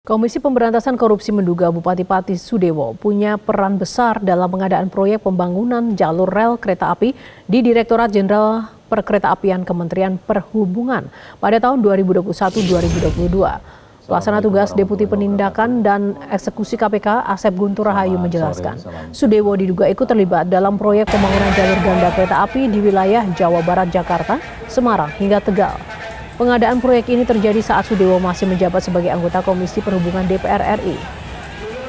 Komisi Pemberantasan Korupsi menduga Bupati Pati Sudewo punya peran besar dalam pengadaan proyek pembangunan jalur rel kereta api di Direktorat Jenderal Perkeretaapian Kementerian Perhubungan pada tahun 2021-2022. Pelaksana tugas Deputi Penindakan dan Eksekusi KPK Asep Guntur Rahayu menjelaskan, Sudewo diduga ikut terlibat dalam proyek pembangunan jalur ganda kereta api di wilayah Jawa Barat, Jakarta, Semarang hingga Tegal. Pengadaan proyek ini terjadi saat Sudewo masih menjabat sebagai anggota Komisi Perhubungan DPR RI.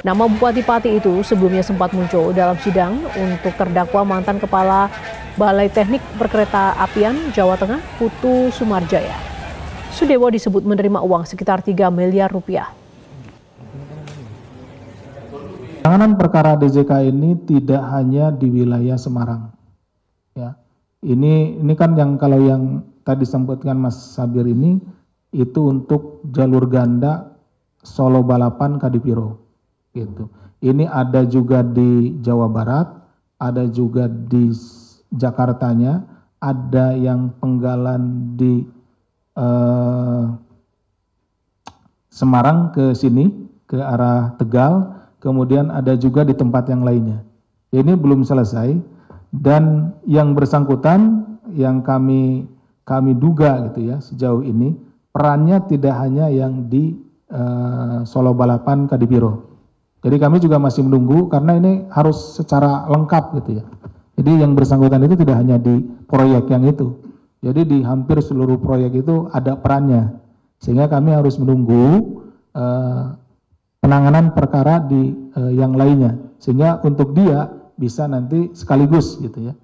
Nama Bupati Pati itu sebelumnya sempat muncul dalam sidang untuk terdakwa mantan Kepala Balai Teknik Perkeretaapian Jawa Tengah, Putu Sumarjaya. Sudewo disebut menerima uang sekitar 3 miliar rupiah. Penanganan perkara DJK ini tidak hanya di wilayah Semarang. Ya. Ini kan kalau yang tadi disebutkan Mas Sabir ini itu untuk jalur ganda Solo Balapan Kadipiro gitu. Ini ada juga di Jawa Barat, ada juga di Jakartanya, ada yang penggalan di Semarang ke sini ke arah Tegal, kemudian ada juga di tempat yang lainnya. Ini belum selesai dan yang bersangkutan yang kami duga gitu ya sejauh ini perannya tidak hanya yang di Solo Balapan Kadipiro. Jadi kami juga masih menunggu karena ini harus secara lengkap gitu ya. Jadi yang bersangkutan itu tidak hanya di proyek yang itu. Jadi di hampir seluruh proyek itu ada perannya. Sehingga kami harus menunggu penanganan perkara di yang lainnya. Sehingga untuk dia bisa nanti sekaligus gitu ya.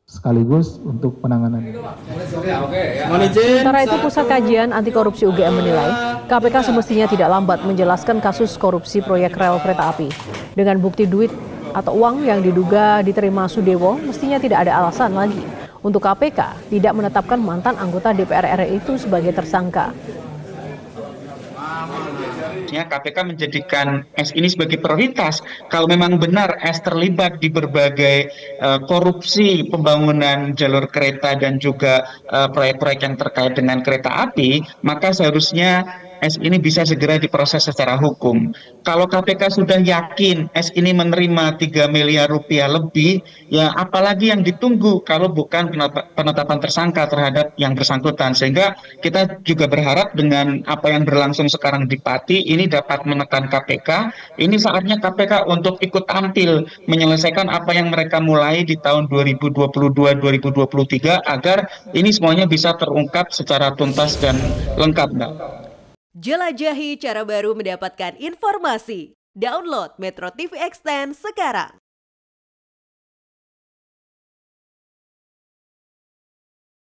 Sekaligus untuk penanganan. Sementara itu, Pusat Kajian Anti Korupsi UGM menilai KPK semestinya tidak lambat menjelaskan kasus korupsi proyek rel kereta api. Dengan bukti duit atau uang yang diduga diterima Sudewo, mestinya tidak ada alasan lagi untuk KPK tidak menetapkan mantan anggota DPR RI itu sebagai tersangka. KPK menjadikan S ini sebagai prioritas. Kalau memang benar S terlibat di berbagai korupsi pembangunan jalur kereta dan juga proyek-proyek yang terkait dengan kereta api, maka seharusnya S ini bisa segera diproses secara hukum. Kalau KPK sudah yakin S ini menerima 3 miliar rupiah lebih, ya apalagi yang ditunggu kalau bukan penetapan tersangka terhadap yang bersangkutan. Sehingga kita juga berharap dengan apa yang berlangsung sekarang di Pati, ini dapat menekan KPK. Ini saatnya KPK untuk ikut tampil menyelesaikan apa yang mereka mulai di tahun 2022-2023 agar ini semuanya bisa terungkap secara tuntas dan lengkap, Mbak. Jelajahi cara baru mendapatkan informasi. Download Metro TV Extend sekarang.